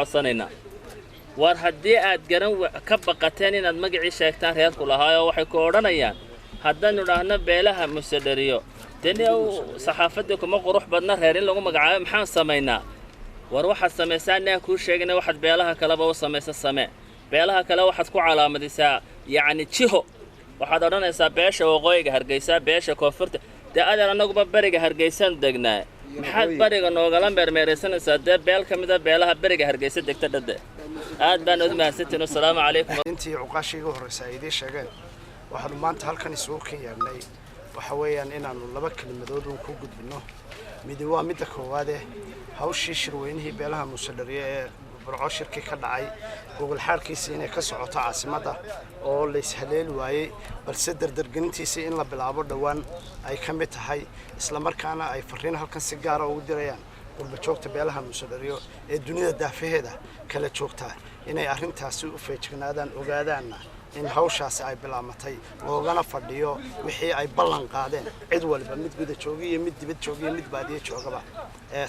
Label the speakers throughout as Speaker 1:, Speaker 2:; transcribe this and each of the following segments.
Speaker 1: عصانينا war haddii aad garan ka baqateen inaad magacii sheegtaan reerku lahaayo waxay ku oranayaan haddaan idhaahno beelaha musadariyo tani saxaafadda kuma qurux badna reer in lagu magacaabo maxaan sameeynaa war waxa sameeysan ku sheegna waxaad beelaha kale ba u sameeysa samee beelaha kale waxaad ku calaamadisaa yaani jiho waxaad oranaysaa beesha waqooyiga Hargeysa beesha koonfurta aadana anaguba bariga Hargeysan degnaa maxaad bariga noogala meermeeraysanaysaa beel kamida beelaha bariga Hargeysa degta dhade aad baan u mahadsantiin assalaamu calaykum
Speaker 2: intii uqaashiga horeysa ay sheegeen waxaan maanta halkan isugu keenay waxa weeyaan inaanu laba kalimadood ku gudbino mid waa mid koowaad hawshii shirweynihii beelaha musadariye ee burco shirki ka dhacay gogol xarkiisa inay ka socoto caasimada oo la ishaleeli waayay balse dardargelintiisa in la bilaabo dhawaan ay ka mid tahay isla markaana ay fariin halkan si gaar ah ugu dirayaan qurba joogta beelaha musadariyo ee dunida daafaheeda kala joogta inay arintaasi u feejignaadaan ogaadaanna in hawshaasi ay bilaamatay loogana fadhiyo wixii ay ballan qaadeen cid walba mid guda joogiyo mid dibad joogiyo mid baadiye joogaba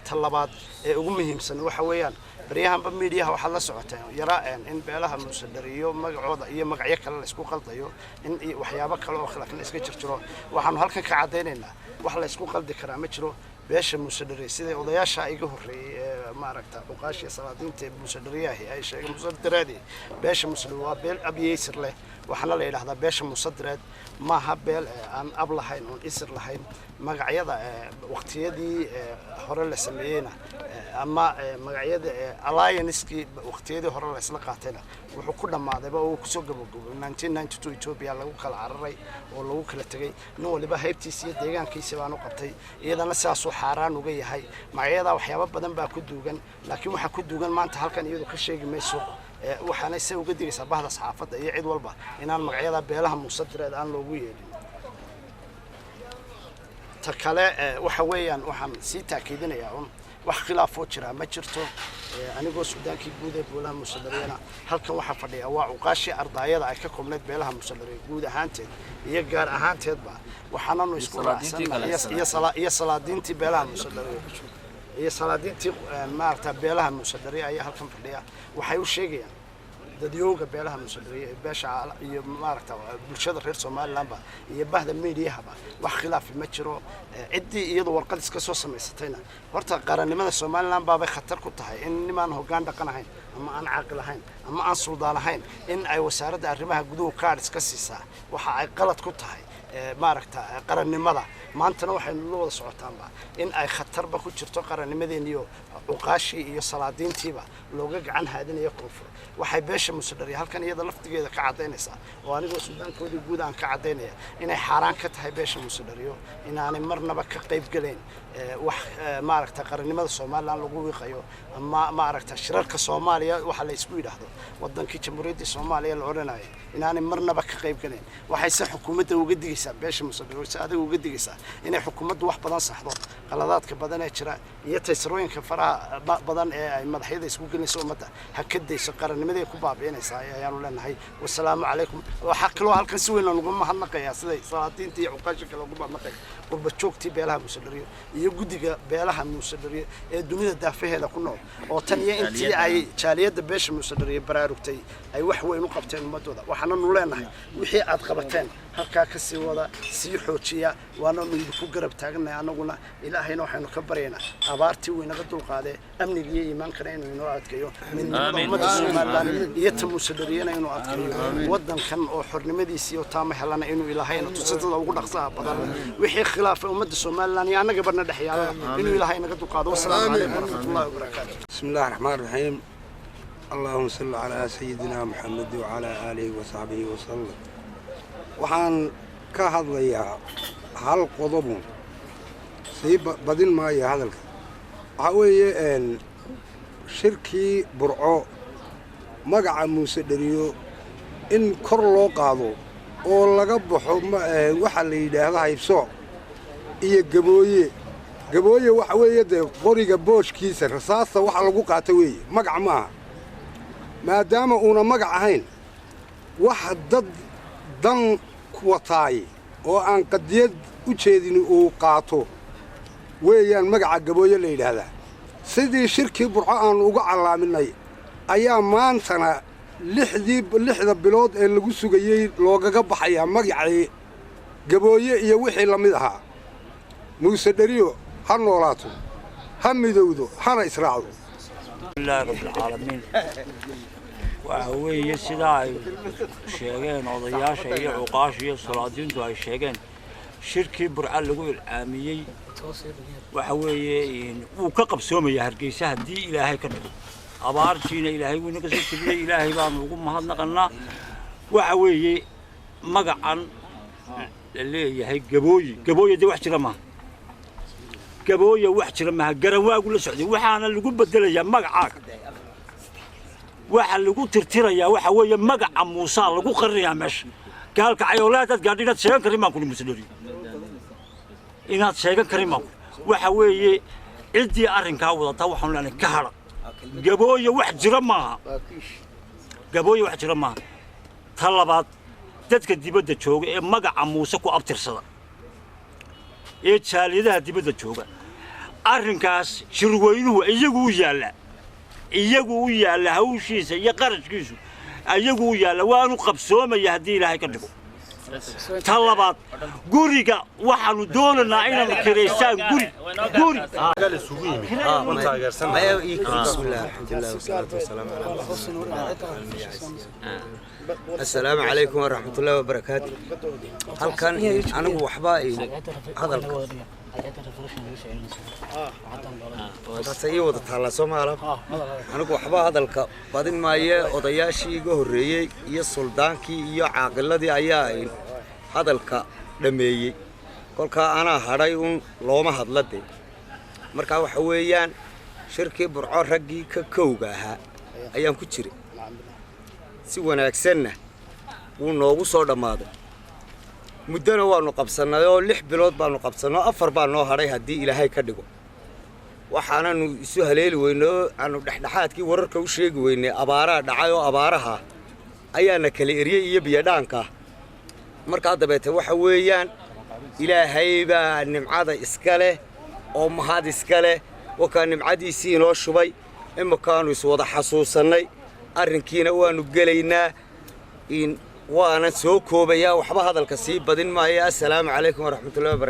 Speaker 2: talabaad ee ugu muhiimsan waxa weeyaan baryahanba media waxa la socotay yaraan in beelaha musadariyo magacooda iyo magacyo kale la isku qaldayo in waxyaabo kale oo khilaafna iska jirjiro waxaanu halkan ka cadeynaynaa wax la isku qaldi karaa ma jiro beesha musadariye sida odayaasha iga horeeyay maaragta uqaashi salaadiinta musadariyaha ay sheegay musadaraadi beesha musadariye waa beel abiyeysir leh waxana la yiraahdaa beesha musadaraad ma ha beel aan ab lahayn oo isir lahayn magacyada waqtiyadii hore la sameeyayna ama magacyada alliance-ki waqtiyadii hore la isla qaatayna wuxuu ku dhamaaday oo ku soo gabagabay 1992 Ethiopia lagu kala cararay oo lagu kala tagay nin waliba haybtiisa iyo deegaankiisa baan u qabtay iyadana saas oo xaraan uga yahay magacyada waxyaabo badan baa ku duugan laakiin waxa ku duugan maanta halkan iyadu ka sheegi mayso waxaana say uga digaysaa bahda saxaafadda iyo cid walba inaan magacyada beelaha musadariyeed aan loogu yeelin ta kale waxa weeyaan waxaan si taakiidinayaa wax khilaaf oo jira ma jirto anigoo Suudaankii guud ee beelaha musadariyana halkan waxa fadhiya waa uqaashi ardayada ay ka koobneed beelaha musadariye guud ahaanteed iyo gaar ahaanteedba waxaananu isku raacsannahay iyo salaadiintii beelaha musadariye iyo salaadiintii maarta beelaha musadariye ayaa halkan fadhiya waxay u sheegayaan dadyoga beelaha musadariye beesha iyo maarta bulshada reer Soomaaliland iyo bahda meediyaha wax khilaaf ma jiro cidii iyadoo warqad iska soo sameysatayna horta qaranimada Soomaaliland baa khatar ku tahay in niman hoggaan dhaqan ahayn ama aan caaqil ahayn ama aan suldaan ahayn in ay wasaaradda arrimaha gudaha kaar iska siisaa waxa ay qalad ku tahay maaragta qarannimada maantana waxay noo wada socotaanba in ay khatarba ku jirto qarannimadeena iyo uqaashi iyo salaadiintiiba looga gacan haadinayo koonfur waxay beesha musadariye halkan iyada laftigeeda ka cadeynaysaa oo anigoo Suudaankoodii guud aan ka cadeynaya inay xaraan ka tahay beesha musadariyo inaanay marnaba ka qayb galeen wax maaragta qarannimada Soomaaliland lagu wiiqayo ama maaragta shirarka Soomaaliya waxa la isku yiraahdo wadankii jamhuuriyadda Soomaaliya la oranayo inaanay marnaba ka qayb galeen waxay si xukuumadda uga digaysaa beesha musadariyo si adag uga digaysaa inay xukuumaddu wax badan saxdo qaladaadka badan ee jira iyo taysirooyinka faraha badan ee ay madaxyada isku gelinayso ummadda hakadayso qarannimadii ku baabiinaysaa ayaanu leenahay wassalaamu calaykum waxa kale oo halkan si weyn ugu mahadnaqayaa sida salaadiinta iyo uqaashi kale ugu mahadnaqay qurba joogtii beelaha musadariye iyo gudiga beelaha musadariye ee dunida daafaheeda ku nool oo tan iyo intii ay jaaliyada beesha musadariye baraarugtay ay wax weyn u qabteen ummadooda waxaana nu leenahay wixii aad qabateen halka ka sii wada sii xoojiya waana mid ku garab taagnaa anaguna ilaahayna waxaanu ka baryaynaa abaartii weynaga dulqaaday amniga iyo iimaankana inuu inoo adkeeyo min ummadda Soomaaliland iyo tamusadariyeena inuu adkeeyo wadankan oo xornimadiisa iyo taama helana inuu ilaahayna tusadada ugu dhaqsaha badan wixii khilaaf ummadda Soomaaliland iyo anaga barna dhaxyaala inuu ilaahay naga dulqaado wassalaamu calaykum warahmatullaahi wabarakaatuh
Speaker 3: bismillaahir rahmaanir rahiim اللهم صل على سيدنا محمد وعلى آله وصحبه وسلم waxaan ka hadlayaa hal qodob si badin maayo hadalka waxa weeye shirkii burco magaca musadariyo in kor loo qaado oo laga baxo waxa la yiraahdo haybso iyo gabooye waxa weeye qoriga booshkiisa rasaasta waxa lagu qaato weeye magac maaha maadaama uuna magac ahayn wax dad dan wataay oo aan qadiyad u jeedin uu qaato weeyaan magaca gabooye la yiraahdaa sidii shirkii burco aan uga calaaminay ayaa maantana lixda bilood ee lagu sugayey loogaga baxayaa magacii gabooye iyo wixii la mid ahaa muuse dheriyo ha noolaato ha midowdo hana israacdo
Speaker 4: alxamdulilaahi rabbilcaalamiin waxa weeye sidaa ay sheegeen odayaasha iyo cuqaasha iyo salaadiintu ay sheegeen shirkii burca lagu ilcaamiyey waxa weeye wuu ka qabsoomayaa hargeysa haddii ilaahay ka dhigo abaartiina ilaahay wuu naga soo jebiyey ilaahay baanu ugu mahadnaqannaa waxa weeye magacan la leeyahay gabooye dee wax jira maaha gabooye wax jira maaha garanwaagu la socday waxaana lagu bedelayaa magacaaga waxa lagu tirtirayaa waxa weeye magaca muuse lagu qarinayaa meesha gaalka cayoolaad gaadhi inaad sheegan karin baan kuli muuse dheriyo inaad sheegan karin baan waxa weeye ciddii arrinkaa wadataa waxaan leenahay ka hadha gabooye wax jira maaha gabooye wax jira maaha ta labaad dadka dibadda jooga ee magaca muuse ku abtirsada ee jaaliyadaha dibadda jooga arrinkaas shirweynuhu iyagu u yaalla hawshiisa iyo qarashkiisu iyagu u yaalla waanu qabsoomaya haddii ilaahay ka dhigo ta labaad guriga waxaanu doonaynaa inaanu kiraysaan guri
Speaker 5: السلام عليكم ورحمة الله وبركاته. هل كان أنا وحبائي هذا سيء وتطلع سمعنا أنا وحبا هذا بعدين ما يه وضياشي جهرية يسولدان كي يعقل الذي أياه هذا لمية كل أنا هرايون لوما هذلتي مركا وحويان شركة برعار رجي كوجها أيام كتير si wanaagsanna wuu noogu soo dhamaaday muddana waanu qabsanay oo 6 bilood baanu qabsanay 4 baan noo haray hadii ilaahay ka dhigo waxaananu isu haleeli weyno aanu dhexdhexaadkii wararka u sheegi weynay abaaraha dhacay oo abaaraha ayaana kala eriyay iyo biyadhaanka marka dabeete waxa weeyaan ilaahay baa nimcada iska leh oo mahad iska leh waka nimcadiisii inoo shubay imakaanu is wada xasuusanay arrinkiina waanu gelaynaa in waana soo koobaya waxba hadalka sii badin maayo. Assalaamu calaykum waraxmatullaahi wabarakaatuh.